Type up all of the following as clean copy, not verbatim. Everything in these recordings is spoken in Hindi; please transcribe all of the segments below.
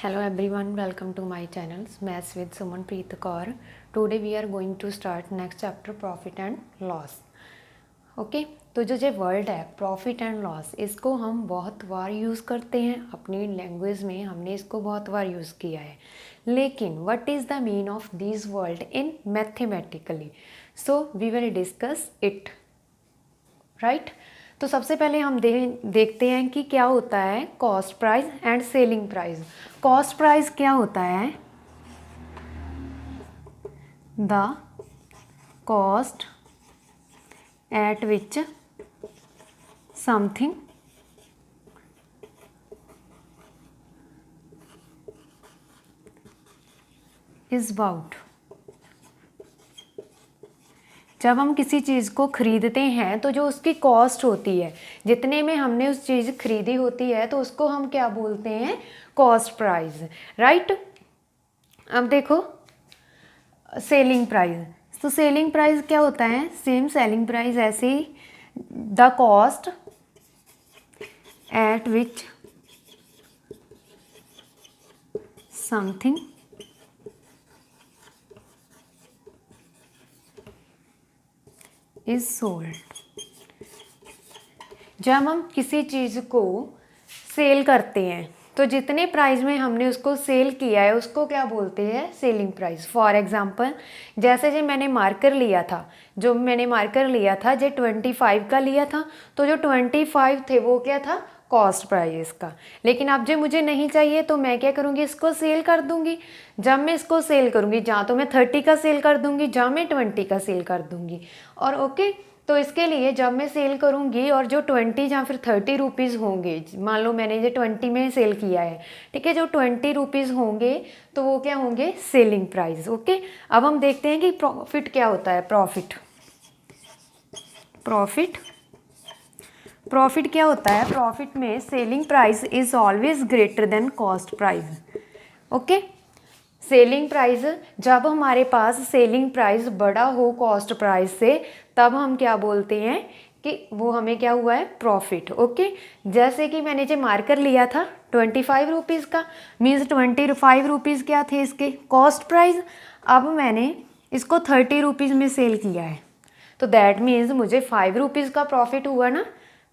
Hello everyone, welcome to my channel Maths with Sumanpreet Kaur. Today we are going to start next chapter profit and loss. Okay तो जो वर्ड है प्रॉफिट एंड लॉस, इसको हम बहुत बार यूज़ करते हैं अपनी लैंग्वेज में, हमने इसको बहुत बार यूज़ किया है. लेकिन what is the mean of this word in mathematically, so we will discuss it, right. तो सबसे पहले हम देखते हैं कि क्या होता है cost price and selling price. Cost price क्या होता है? The cost at which something is bought. जब हम किसी चीज़ को ख़रीदते हैं तो जो उसकी कॉस्ट होती है, जितने में हमने उस चीज़ खरीदी होती है, तो उसको हम क्या बोलते हैं? Cost price, right. अब देखो सेलिंग प्राइस. तो सेलिंग प्राइस क्या होता है? सेम सेलिंग प्राइस ऐसे ही, the cost at which something is sold. जब हम किसी चीज़ को सेल करते हैं तो जितने प्राइस में हमने उसको सेल किया है उसको क्या बोलते हैं? Selling price. फॉर एग्जांपल जैसे जो मैंने मार्कर लिया था, जो 25 का लिया था, तो जो 25 थे वो क्या था? कॉस्ट प्राइस का. लेकिन अब जो मुझे नहीं चाहिए तो मैं क्या करूँगी? इसको सेल कर दूँगी. जब मैं इसको सेल करूँगी, जहाँ तो मैं 30 का सेल कर दूँगी, जहाँ मैं 20 का सेल कर दूँगी. और ओके, तो इसके लिए जब मैं सेल करूँगी और जो 20 या फिर 30 रुपीज़ होंगे, मान लो मैंने ये 20 में सेल किया है, ठीक है, जो 20 रुपीज़ होंगे तो वो क्या होंगे? Selling price. ओके, अब हम देखते हैं कि प्रॉफिट क्या होता है. प्रॉफिट क्या होता है? प्रॉफिट में selling price is always greater than cost price. Okay, selling price, जब हमारे पास सेलिंग प्राइस बड़ा हो कॉस्ट प्राइस से, तब हम क्या बोलते हैं कि वो हमें क्या हुआ है? प्रॉफिट. ओके, जैसे कि मैंने जो मार्कर लिया था 25 रुपीज़ का, मीन्स 25 रुपीज़ क्या थे इसके? Cost price. अब मैंने इसको 30 रुपीज़ में सेल किया है, तो दैट मीन्स मुझे 5 रुपीज़ का प्रॉफिट हुआ ना.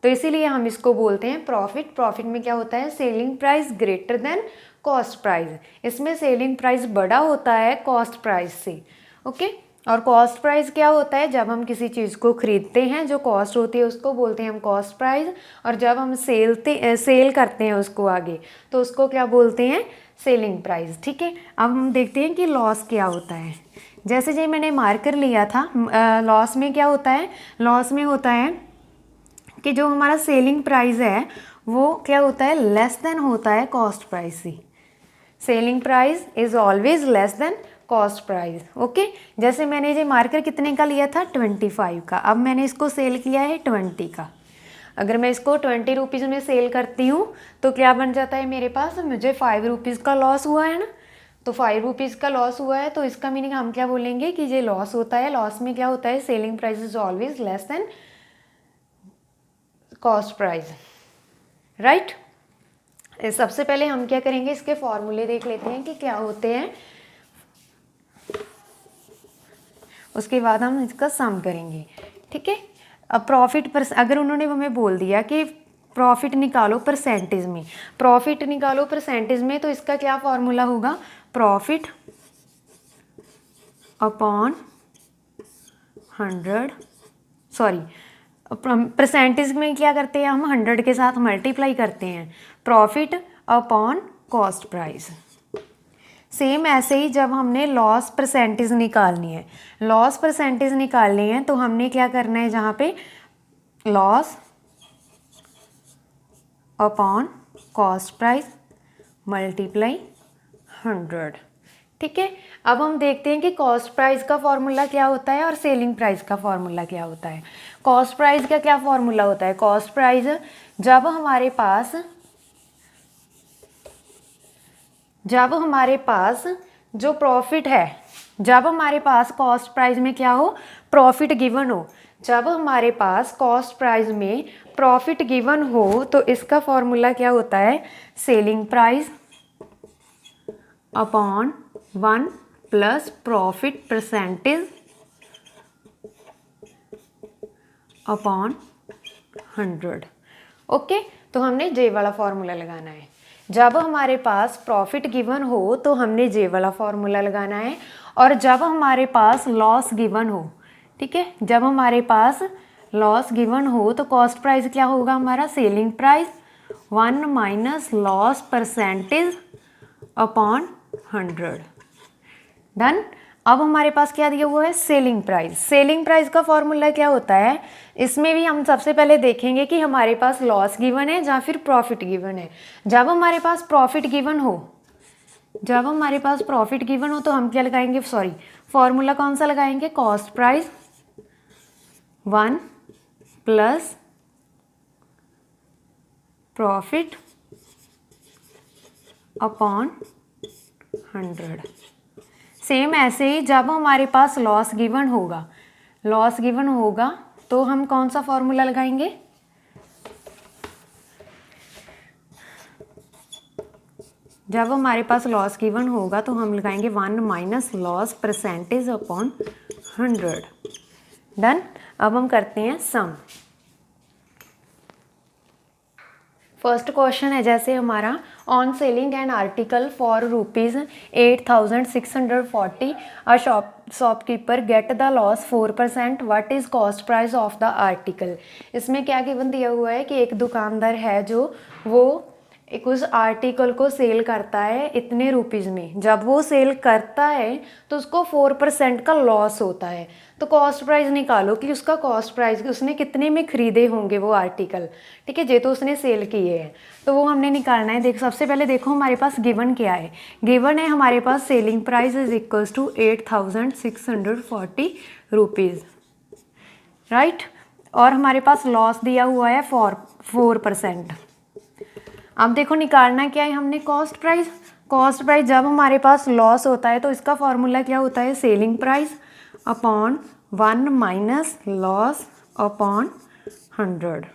तो इसीलिए हम इसको बोलते हैं प्रॉफिट. प्रॉफिट में क्या होता है? Selling price greater than cost price. इसमें सेलिंग प्राइस बड़ा होता है कॉस्ट प्राइस से. ओके, और कॉस्ट प्राइस क्या होता है? जब हम किसी चीज़ को खरीदते हैं, जो कॉस्ट होती है उसको बोलते हैं हम कॉस्ट प्राइस, और जब हम सेल करते हैं उसको आगे, तो उसको क्या बोलते हैं? Selling price. ठीक है, अब हम देखते हैं कि लॉस क्या होता है. जैसे जो मैंने मार्कर लिया था, लॉस में क्या होता है? लॉस में होता है कि जो हमारा सेलिंग प्राइस है वो क्या होता है? लेस देन होता है कॉस्ट प्राइस से. Selling price is always less than cost price. Okay, जैसे मैंने ये मार्कर कितने का लिया था? 25 का. अब मैंने इसको सेल किया है 20 का. अगर मैं इसको 20 रुपीज़ में सेल करती हूँ तो क्या बन जाता है मेरे पास? मुझे 5 रुपीज़ का लॉस हुआ है ना. तो 5 रुपीज़ का लॉस हुआ है, तो इसका मीनिंग हम क्या बोलेंगे कि ये लॉस होता है. लॉस में क्या होता है? Selling price is always less than cost price, right. सबसे पहले हम क्या करेंगे? इसके फॉर्मूले देख लेते हैं कि क्या होते हैं, उसके बाद हम इसका सम करेंगे. ठीक है, अब प्रॉफिट पर अगर उन्होंने हमें बोल दिया कि प्रॉफिट निकालो परसेंटेज में, प्रॉफिट निकालो परसेंटेज में, तो इसका क्या फॉर्मूला होगा? प्रॉफिट अपॉन 100, सॉरी, परसेंटेज में क्या करते हैं हम? 100 के साथ मल्टीप्लाई करते हैं. Profit upon cost price. Same ऐसे ही जब हमने लॉस परसेंटेज निकालनी है, लॉस परसेंटेज निकालनी है, तो हमने क्या करना है? जहाँ पे loss upon cost price multiply 100. ठीक है, अब हम देखते हैं कि कॉस्ट प्राइस का फॉर्मूला क्या होता है और सेलिंग प्राइस का फॉर्मूला क्या होता है. कॉस्ट प्राइस का क्या फॉर्मूला होता है? कॉस्ट प्राइस, जब हमारे पास जो प्रॉफिट है, जब हमारे पास कॉस्ट प्राइस में क्या हो? प्रॉफिट गिवन हो. जब हमारे पास कॉस्ट प्राइस में प्रॉफिट गिवन हो तो इसका फॉर्मूला क्या होता है? Selling price upon 1 plus profit percentage upon 100। Okay, तो हमने जे वाला फॉर्मूला लगाना है। जब हमारे पास प्रॉफिट गिवन हो तो हमने जे वाला फॉर्मूला लगाना है, और जब हमारे पास लॉस गिवन हो, ठीक है, जब हमारे पास लॉस गिवन हो तो कॉस्ट प्राइस क्या होगा हमारा, selling price 1 minus loss percentage upon 100। Done. अब हमारे पास क्या दिया हुआ है, सेलिंग प्राइस। सेलिंग प्राइस का फॉर्मूला क्या होता है, इसमें भी हम सबसे पहले देखेंगे कि हमारे पास लॉस गिवन है या फिर प्रॉफिट गिवन है। जब हमारे पास प्रॉफिट गिवन हो, जब हमारे पास प्रॉफिट गिवन हो तो हम क्या लगाएंगे, सॉरी, फॉर्मूला कौन सा लगाएंगे, cost price 1 plus profit upon 100। Same ऐसे ही जब हमारे पास लॉस गिवन होगा, लॉस गिवन होगा तो हम कौन सा फॉर्मूला लगाएंगे, जब हमारे पास लॉस गिवन होगा तो हम लगाएंगे 1 minus loss percentage upon 100। Done. अब हम करते हैं सम। फर्स्ट क्वेश्चन है जैसे हमारा, on selling N article for ₹8,640 a shopkeeper get the loss 4%, what is cost price of the article. इसमें क्या गिवन दिया हुआ है कि एक दुकानदार है जो वो एक उस आर्टिकल को सेल करता है इतने रुपीज़ में, जब वो सेल करता है तो उसको 4% का लॉस होता है। तो कॉस्ट प्राइस निकालो कि उसका कॉस्ट प्राइस उसने कितने में खरीदे होंगे वो आर्टिकल, ठीक है, जे तो उसने सेल किए हैं, तो वो हमने निकालना है। देखो सबसे पहले देखो हमारे पास गिवन क्या है, गिवन है हमारे पास selling price is equals to 8,640 rupees, right, और हमारे पास लॉस दिया हुआ है 4%। अब देखो निकालना क्या है हमने, कॉस्ट प्राइस। कॉस्ट प्राइस जब हमारे पास लॉस होता है तो इसका फॉर्मूला क्या होता है, selling price upon 1 minus loss upon 100।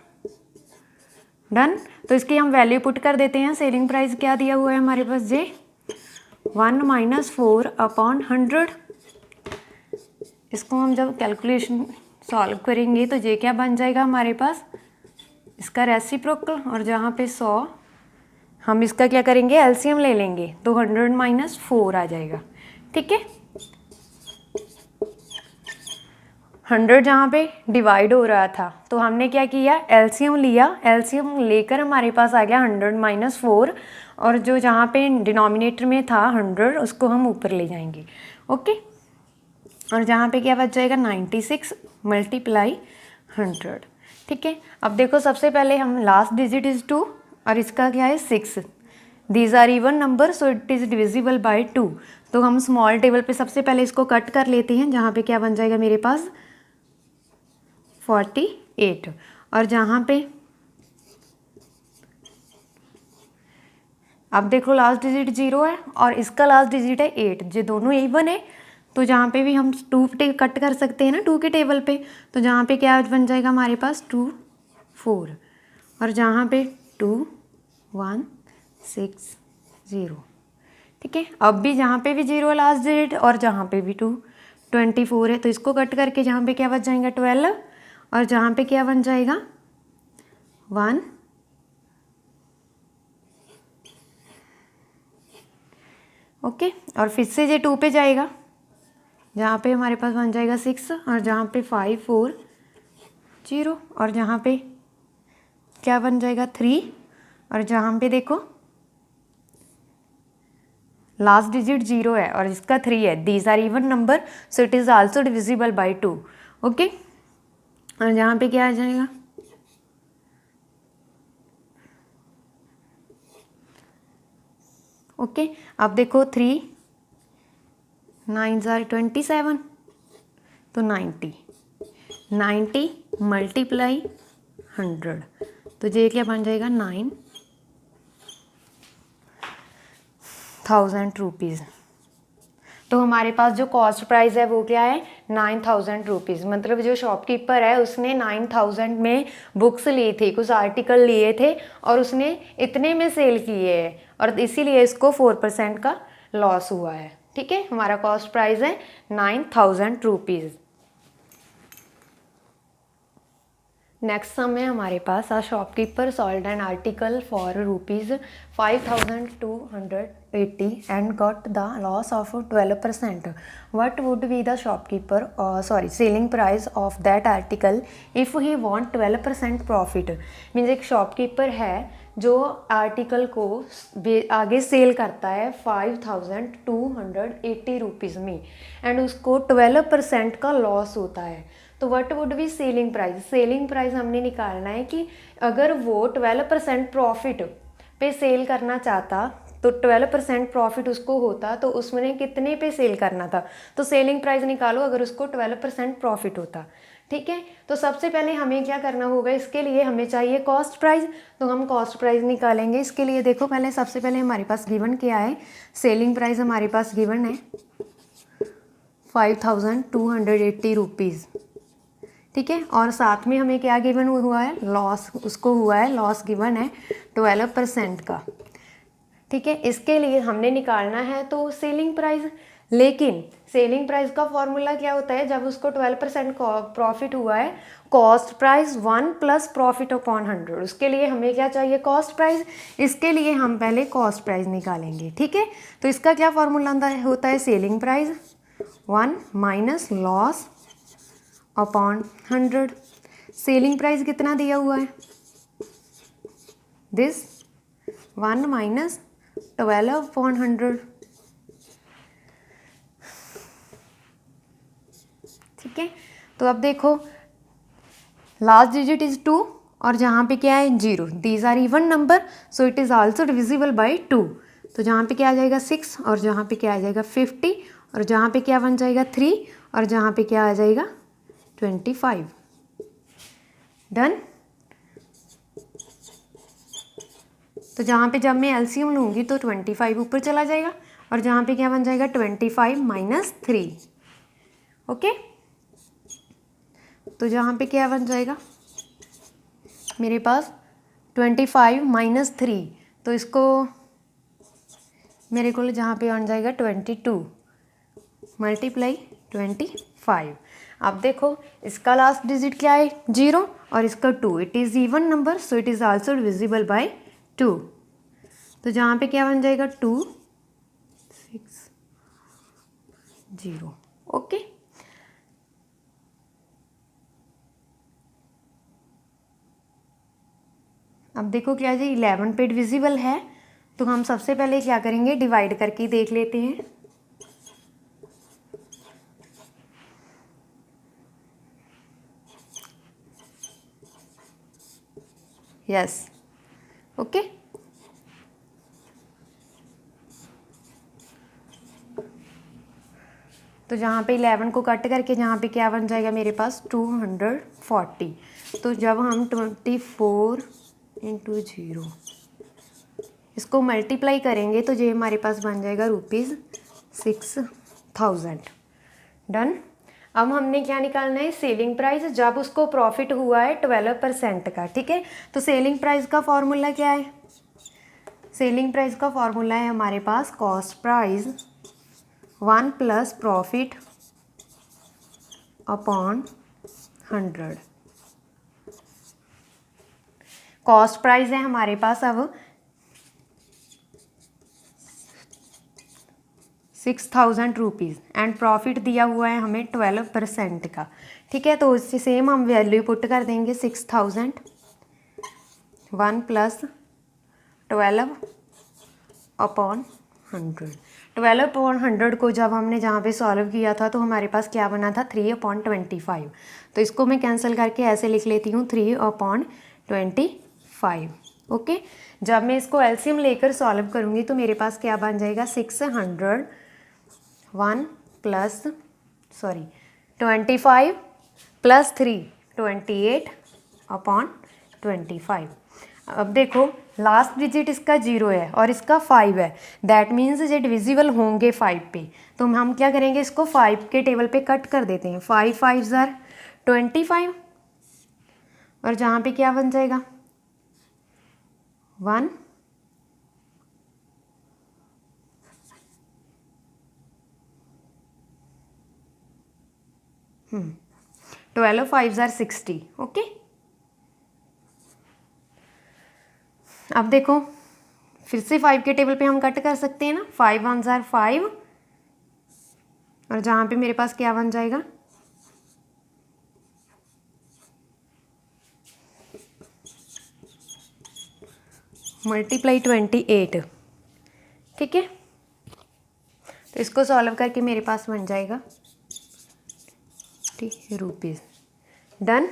Done. तो इसकी हम वैल्यू पुट कर देते हैं। सेलिंग प्राइस क्या दिया हुआ है हमारे पास, जे 1 माइनस 4 अपॉन 100। इसको हम जब कैलकुलेशन सॉल्व करेंगे तो जे क्या बन जाएगा हमारे पास, इसका रेसिप्रोकल, और जहाँ पे 100 हम इसका क्या करेंगे, एलसीएम ले लेंगे, तो 100 माइनस 4 आ जाएगा, ठीक है। 100 जहाँ पे डिवाइड हो रहा था तो हमने क्या किया, एलसीएम लिया, एलसीएम लेकर हमारे पास आ गया 100 माइनस 4, और जो जहाँ पे डिनोमिनेटर में था 100 उसको हम ऊपर ले जाएंगे, ओके, और जहाँ पे क्या बच जाएगा 96 मल्टीप्लाई 100, ठीक है। अब देखो सबसे पहले हम लास्ट डिजिट इज़ 2 और इसका क्या है 6, these are even number so it is divisible by 2। तो हम स्मॉल टेबल पे सबसे पहले इसको कट कर लेते हैं, जहाँ पे क्या बन जाएगा मेरे पास 48, और जहाँ पे अब देखो लास्ट डिजिट 0 है और इसका लास्ट डिजिट है 8, जो दोनों इवन है, तो जहाँ पे भी हम 2 कट कर सकते हैं ना 2 के टेबल पे, तो जहाँ पे क्या बन जाएगा हमारे पास 2 4, और जहाँ पे 2 1 6 0, ठीक है। अब भी जहाँ पे भी 0 लास्ट डिजिट और जहाँ पे भी 24 है, तो इसको कट करके जहाँ पे क्या बच जाएगा 12, और जहाँ पे क्या बन जाएगा 1, ओके, और फिर से ये 2 पे जाएगा, जहाँ पे हमारे पास बन जाएगा 6, और जहाँ पे 5 4 0, और जहाँ पे क्या बन जाएगा 3, और जहाँ पे देखो लास्ट डिजिट 0 है और इसका 3 है, these are even number so it is also divisible by 2, okay, और जहाँ पे क्या आ जाएगा ओके। अब देखो 3 9 आर 27, तो 90 मल्टीप्लाई 100, तो ये क्या बन जाएगा 9,000 रुपीज़। तो हमारे पास जो कॉस्ट प्राइस है वो क्या है 9,000 रुपीज़, मतलब जो शॉपकीपर है उसने 9,000 में बुक्स ली थी, कुछ आर्टिकल लिए थे और उसने इतने में सेल किए हैं, और इसीलिए इसको 4% का लॉस हुआ है। ठीक है, हमारा कॉस्ट प्राइस है 9000 रुपीज़। नेक्स्ट सम है हमारे पास, a shopkeeper sold an article for ₹5280 and got the loss of 12%। What would be the shopkeeper selling price of that article if he want 12% profit. Means एक शॉपकीपर है जो आर्टिकल को आगे सेल करता है 5280 रुपीज़ में एंड उसको 12% का लॉस होता है। तो what would be selling price. Selling price हमने निकालना है कि अगर वो 12% प्रॉफिट पे सेल करना चाहता तो 12% प्रॉफिट उसको होता तो उसने कितने पे सेल करना था। तो सेलिंग प्राइस निकालो अगर उसको 12% प्रॉफिट होता। ठीक है, तो सबसे पहले हमें क्या करना होगा, इसके लिए हमें चाहिए कॉस्ट प्राइस। तो हम कॉस्ट प्राइस निकालेंगे। इसके लिए देखो पहले सबसे पहले हमारे पास गिवन क्या है, सेलिंग प्राइस हमारे पास गिवन है 5280 रुपीज़। ठीक है, और साथ में हमें क्या गिवन हुआ है, लॉस उसको हुआ है, लॉस गिवन है 12% का। ठीक है, इसके लिए हमने निकालना है तो सेलिंग प्राइस। लेकिन सेलिंग प्राइस का फॉर्मूला क्या होता है, जब उसको 12% प्रॉफिट हुआ है, cost price 1 plus profit upon 100। उसके लिए हमें क्या चाहिए, कॉस्ट प्राइस। इसके लिए हम पहले कॉस्ट प्राइस निकालेंगे। ठीक है, तो इसका क्या फॉर्मूला होता है, selling price 1 minus loss upon 100। Selling price कितना दिया हुआ है, दिस 1 माइनस 12 अपॉन 100। ठीक है, तो अब देखो लास्ट डिजिट इज 2 और जहाँ पे क्या है 0। These are even number so it is also divisible by 2। तो जहाँ पे क्या आ जाएगा 6 और जहाँ पे क्या आ जाएगा 50 और जहाँ पे क्या बन जाएगा 3 और जहाँ पे क्या आ जाएगा 25। डन। तो जहाँ पे जब मैं एलसीएम लूँगी तो 25 ऊपर चला जाएगा और जहाँ पे क्या बन जाएगा 25 माइनस 3। ओके, तो जहाँ पे क्या बन जाएगा मेरे पास 25 माइनस 3, तो इसको मेरे को जहाँ पे बन जाएगा 22 मल्टीप्लाई 25। अब देखो इसका लास्ट डिजिट क्या है 0 और इसका 2। It is even number so it is also divisible by 2। तो जहाँ पे क्या बन जाएगा 2 6 0। ओके, अब देखो क्या जी 11 पे डिविजिबल है, तो हम सबसे पहले क्या करेंगे, डिवाइड करके देख लेते हैं। यस, ओके, तो जहाँ पे 11 को कट करके जहाँ पे क्या बन जाएगा मेरे पास 240। तो जब हम 24 इंटू 0 इसको मल्टीप्लाई करेंगे तो ये हमारे पास बन जाएगा ₹6000। डन। अब हमने क्या निकालना है, सेलिंग प्राइस जब उसको प्रॉफिट हुआ है 12% का। ठीक है, तो सेलिंग प्राइस का फॉर्मूला क्या है, सेलिंग प्राइस का फॉर्मूला है हमारे पास cost price 1 plus profit upon 100। Cost price है हमारे पास अब 6000 रुपीज़ एंड प्रॉफिट दिया हुआ है हमें 12% का। ठीक है, तो इससे सेम हम वैल्यू पुट कर देंगे 6000 1 प्लस 12 अपॉन 100। 12 अपॉन 100 को जब हमने जहाँ पे सॉल्व किया था तो हमारे पास क्या बना था 3/25। तो इसको मैं कैंसिल करके ऐसे लिख लेती हूँ 3/25। ओके, जब मैं इसको एलसीएम लेकर सॉल्व करूँगी तो मेरे पास क्या बन जाएगा 25 प्लस 3 28 अपॉन 25। अब देखो लास्ट डिजिट इसका 0 है और इसका 5 है, दैट मीन्स ये डिविजिबल होंगे 5 पे। तो हम क्या करेंगे, इसको 5 के टेबल पे कट कर देते हैं। 5 5 ज़ार 25 और जहाँ पे क्या बन जाएगा 1 12 5s are 60। ओके, अब देखो फिर से 5 के टेबल पे हम कट कर सकते हैं ना। 5 1s are 5 और जहाँ पे मेरे पास क्या बन जाएगा, मल्टीप्लाई 28। ठीक है, तो इसको सॉल्व करके मेरे पास बन जाएगा ₹50। डन।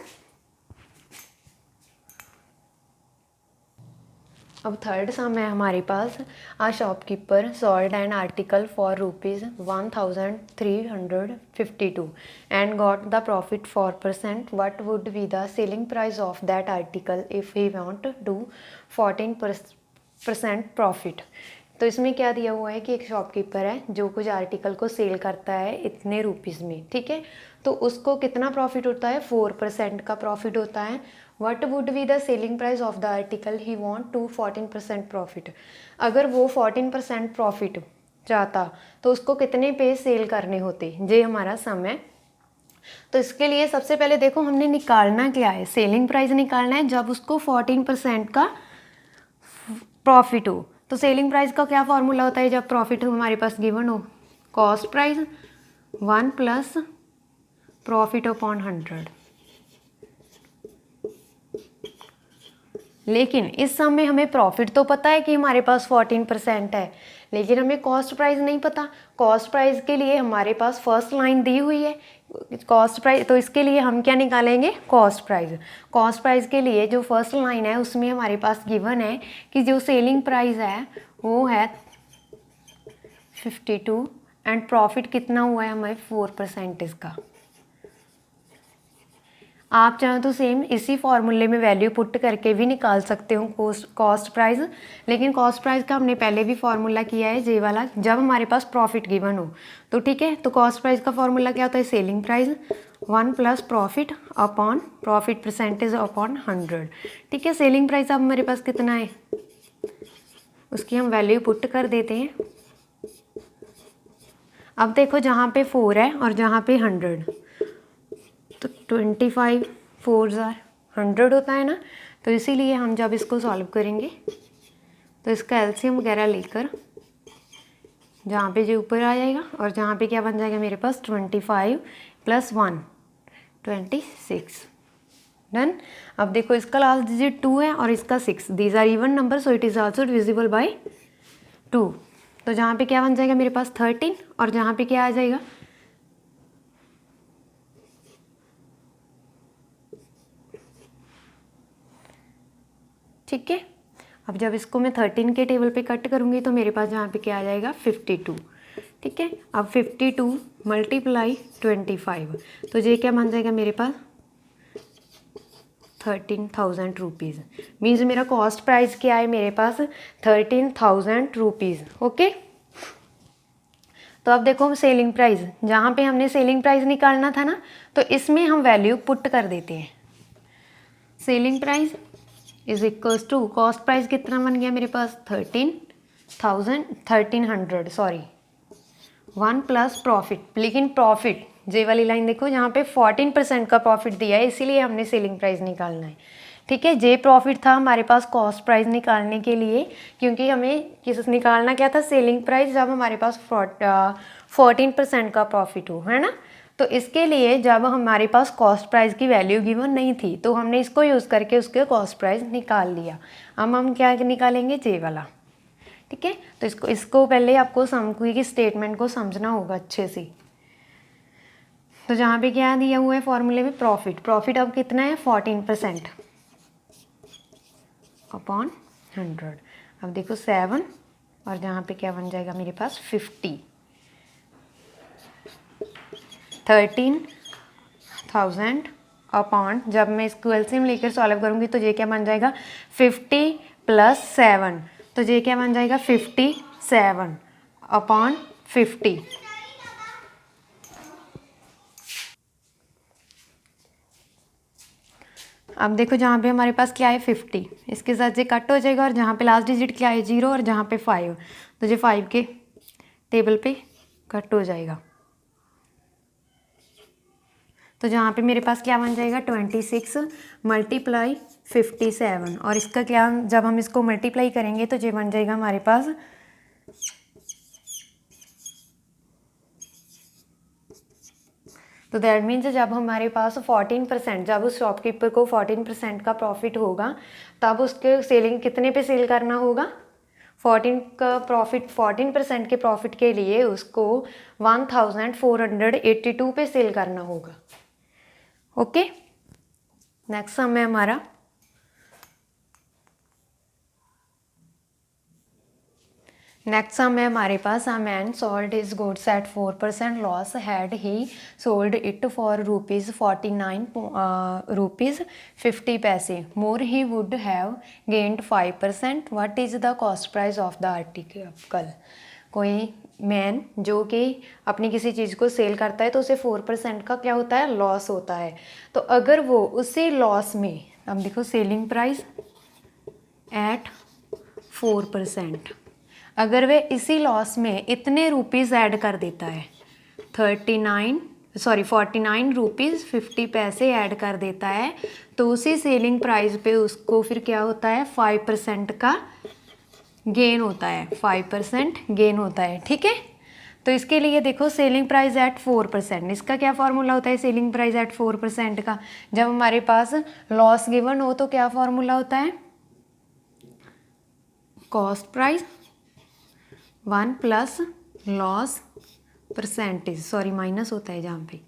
अब थर्ड सम है हमारे पास। A shopkeeper sold an article for ₹1352 and got the profit 4%। What would be the selling price of that article if he want to 14% profit. तो इसमें क्या दिया हुआ है कि एक शॉपकीपर है जो कुछ आर्टिकल को सेल करता है इतने रुपीज़ में। ठीक है, तो उसको कितना प्रॉफिट होता है, 4% का प्रॉफिट होता है। What would be the selling price of the article he want to 14% profit. अगर वो 14% प्रॉफिट चाहता तो उसको कितने पे सेल करने होते, ये हमारा सम है। तो इसके लिए सबसे पहले देखो हमने निकालना क्या है, सेलिंग प्राइस निकालना है जब उसको 14% का प्रॉफिट हो। तो सेलिंग प्राइस का क्या फॉर्मूला होता है जब प्रॉफिट हमारे पास गिवन हो, cost price 1 plus profit upon 100। लेकिन इस सम में हमें प्रॉफिट तो पता है कि हमारे पास 14% है, लेकिन हमें कॉस्ट प्राइस नहीं पता। कॉस्ट प्राइस के लिए हमारे पास फर्स्ट लाइन दी हुई है कॉस्ट प्राइस, तो इसके लिए हम क्या निकालेंगे, कॉस्ट प्राइस। कॉस्ट प्राइस के लिए जो फर्स्ट लाइन है उसमें हमारे पास गिवन है कि जो सेलिंग प्राइस है वो है 52 एंड प्रॉफिट कितना हुआ है हमें 4% इसका। आप चाहो तो सेम इसी फॉर्मूले में वैल्यू पुट करके भी निकाल सकते हो कॉस्ट प्राइस, लेकिन कॉस्ट प्राइस का हमने पहले भी फॉर्मूला किया है जे वाला, जब हमारे पास प्रॉफिट गिवन हो। तो ठीक है, तो कॉस्ट प्राइस का फॉर्मूला क्या होता है, selling price 1 plus profit upon profit percentage upon 100। ठीक है, सेलिंग प्राइस अब हमारे पास कितना है उसकी हम वैल्यू पुट कर देते हैं। अब देखो जहाँ पे 4 है और जहाँ पे 100, तो 25 4s are 100 होता है ना। तो इसीलिए हम जब इसको सॉल्व करेंगे तो इसका एलसीएम वगैरह लेकर जहाँ पे जो ऊपर आ जाएगा और जहाँ पे क्या बन जाएगा मेरे पास 25 + 1 26। डन। अब देखो इसका लास्ट डिजिट 2 है और इसका 6, these are even number so it is also divisible by 2। तो जहाँ पे क्या बन जाएगा मेरे पास 13 और जहाँ पे क्या आ जाएगा, ठीक है। अब जब इसको मैं 13 के टेबल पे कट करूँगी तो मेरे पास जहाँ पे क्या आ जाएगा 52। ठीक है, अब 52 × 25, तो ये क्या बन जाएगा मेरे पास 13,000 रुपीज़। मीन्स मेरा कॉस्ट प्राइस क्या है मेरे पास 13,000 रुपीज़। ओके, तो अब देखो सेलिंग प्राइस, जहाँ पे हमने सेलिंग प्राइस निकालना था ना, तो इसमें हम वैल्यू पुट कर देते हैं। Selling price is equals to cost price कितना बन गया मेरे पास 1300 सॉरी 1 प्लस प्रॉफिट। लेकिन प्रॉफिट जे वाली लाइन देखो यहाँ पे 14% का प्रॉफिट दिया है, इसीलिए हमने सेलिंग प्राइस निकालना है। ठीक है, जे प्रॉफिट था हमारे पास कॉस्ट प्राइस निकालने के लिए, क्योंकि हमें किस निकालना क्या था, सेलिंग प्राइस जब हमारे पास 14% का प्रॉफिट हो, है ना। तो इसके लिए जब हमारे पास कॉस्ट प्राइस की वैल्यू गिवन नहीं थी तो हमने इसको यूज़ करके उसके कॉस्ट प्राइस निकाल लिया। अब हम क्या निकालेंगे, जे वाला। ठीक है, तो इसको पहले आपको सम की स्टेटमेंट को समझना होगा अच्छे से। तो जहाँ पे क्या दिया हुआ है फॉर्मूले में, प्रॉफिट अब कितना है 14% अपॉन 100। अब देखो 7 और जहाँ पे क्या बन जाएगा मेरे पास 50, 13,000 अपॉन, जब मैं इसको एलसीएम लेकर सॉल्व करूँगी तो ये क्या बन जाएगा 50 + 7, तो ये क्या बन जाएगा 57 अपॉन 50। अब देखो जहाँ पे हमारे पास क्या है 50, इसके साथ ये कट हो जाएगा और जहाँ पे लास्ट डिजिट क्या है 0 और जहाँ पे 5, तो ये 5 के टेबल पे कट हो जाएगा। तो जहाँ पे मेरे पास क्या बन जाएगा 26 मल्टीप्लाई 57, और इसका क्या, जब हम इसको मल्टीप्लाई करेंगे तो ये बन जाएगा हमारे पास तो दैट मीन्स जब हमारे पास 14%, जब उस शॉपकीपर को 14% का प्रॉफिट होगा तब उसके सेलिंग कितने पे सेल करना होगा, 14 का प्रॉफिट, 14% के प्रॉफिट के लिए उसको 1482 पे सेल करना होगा। ओके, नेक्स्ट सम है हमारा हमारे पास a man sold his goods at 4% loss had he sold it for ₹49.50 more he would have gained 5%। What is the cost price of the article. कोई मैन जो कि अपनी किसी चीज़ को सेल करता है तो उसे 4% का क्या होता है, लॉस होता है। तो अगर वो उसी लॉस में, अब देखो सेलिंग प्राइस एट 4%, अगर वे इसी लॉस में इतने रुपीज़ ऐड कर देता है 49 रुपीज़ 50 पैसे ऐड कर देता है, तो उसी सेलिंग प्राइस पे उसको फिर क्या होता है 5% का गेन होता है, 5% गेन होता है। ठीक है, तो इसके लिए देखो सेलिंग प्राइस एट 4%, इसका क्या फॉर्मूला होता है सेलिंग प्राइस एट 4% का। जब हमारे पास लॉस गिवन हो तो क्या फॉर्मूला होता है, cost price 1 plus loss percentage, sorry minus होता है, जहाँ पे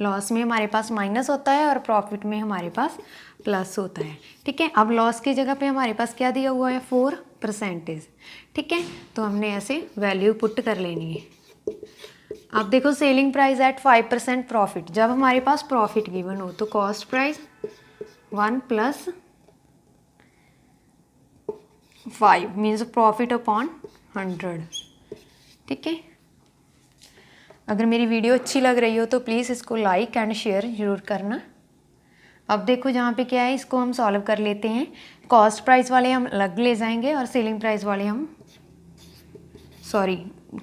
लॉस में हमारे पास माइनस होता है और प्रॉफिट में हमारे पास प्लस होता है। ठीक है, अब लॉस की जगह पे हमारे पास क्या दिया हुआ है 4%। ठीक है, तो हमने ऐसे वैल्यू पुट कर लेनी है। अब देखो सेलिंग प्राइस एट 5% प्रॉफिट, जब हमारे पास प्रॉफिट गिवन हो तो cost price 1 plus 5 means profit upon 100। ठीक है, अगर मेरी वीडियो अच्छी लग रही हो तो प्लीज़ इसको लाइक एंड शेयर ज़रूर करना। अब देखो जहाँ पे क्या है, इसको हम सॉल्व कर लेते हैं। कॉस्ट प्राइस वाले हम अलग ले जाएंगे और सेलिंग प्राइस वाले हम, सॉरी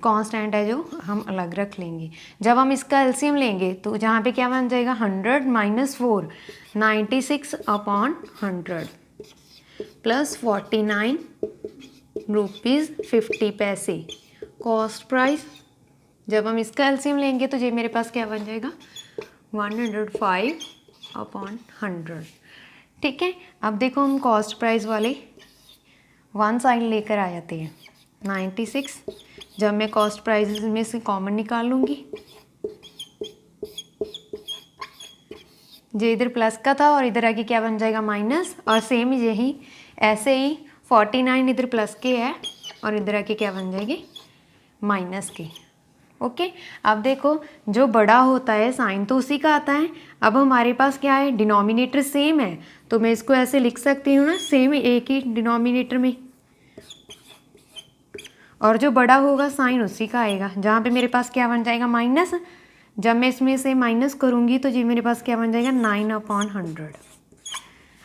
कांस्टेंट है जो, हम अलग रख लेंगे। जब हम इसका एलसीएम लेंगे तो जहाँ पे क्या बन जाएगा 100 माइनस 4 96 अपॉन 100 प्लस 49 रुपीज़ 50 पैसे कॉस्ट प्राइस। जब हम इसका एलसीएम लेंगे तो ये मेरे पास क्या बन जाएगा 105 अपॉन 100। ठीक है, अब देखो हम कॉस्ट प्राइस वाले वन साइड लेकर आ जाते हैं 96। जब मैं कॉस्ट प्राइस में से कॉमन निकाल लूँगी, जो इधर प्लस का था और इधर आके क्या बन जाएगा माइनस, और सेम यही ऐसे ही 49 इधर प्लस के है और इधर आके क्या बन जाएगी माइनस के। ओके, अब देखो जो बड़ा होता है साइन तो उसी का आता है। अब हमारे पास क्या है, डिनोमिनेटर सेम है तो मैं इसको ऐसे लिख सकती हूँ ना, सेम एक ही डिनोमिनेटर में, और जो बड़ा होगा साइन उसी का आएगा। जहाँ पे मेरे पास क्या बन जाएगा माइनस, जब मैं इसमें से माइनस करूँगी तो जी मेरे पास क्या बन जाएगा 9 अपॉन 100।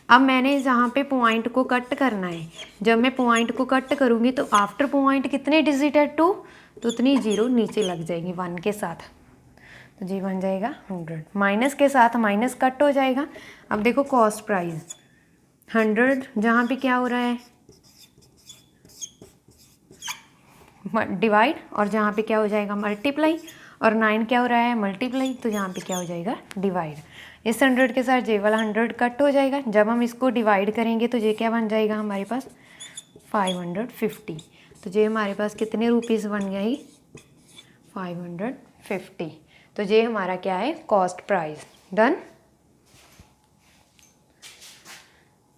अब मैंने जहाँ पे पॉइंट को कट करना है, जब मैं पॉइंट को कट करूँगी तो आफ्टर पॉइंट कितने डिजिट है 2, तो उतनी जीरो नीचे लग जाएगी 1 के साथ, तो जी बन जाएगा 100। माइनस के साथ माइनस कट हो जाएगा। अब देखो कॉस्ट प्राइस 100, जहाँ पे क्या हो रहा है डिवाइड, और जहाँ पे क्या हो जाएगा मल्टीप्लाई, और 9 क्या हो रहा है मल्टीप्लाई, तो जहाँ पे क्या हो जाएगा डिवाइड। इस 100 के साथ जे वाला 100 कट हो जाएगा। जब हम इसको डिवाइड करेंगे तो ये क्या बन जाएगा हमारे पास 550। तो ये हमारे पास कितने रुपीज़ बन गया ही 550। तो ये हमारा क्या है कॉस्ट प्राइस। डन।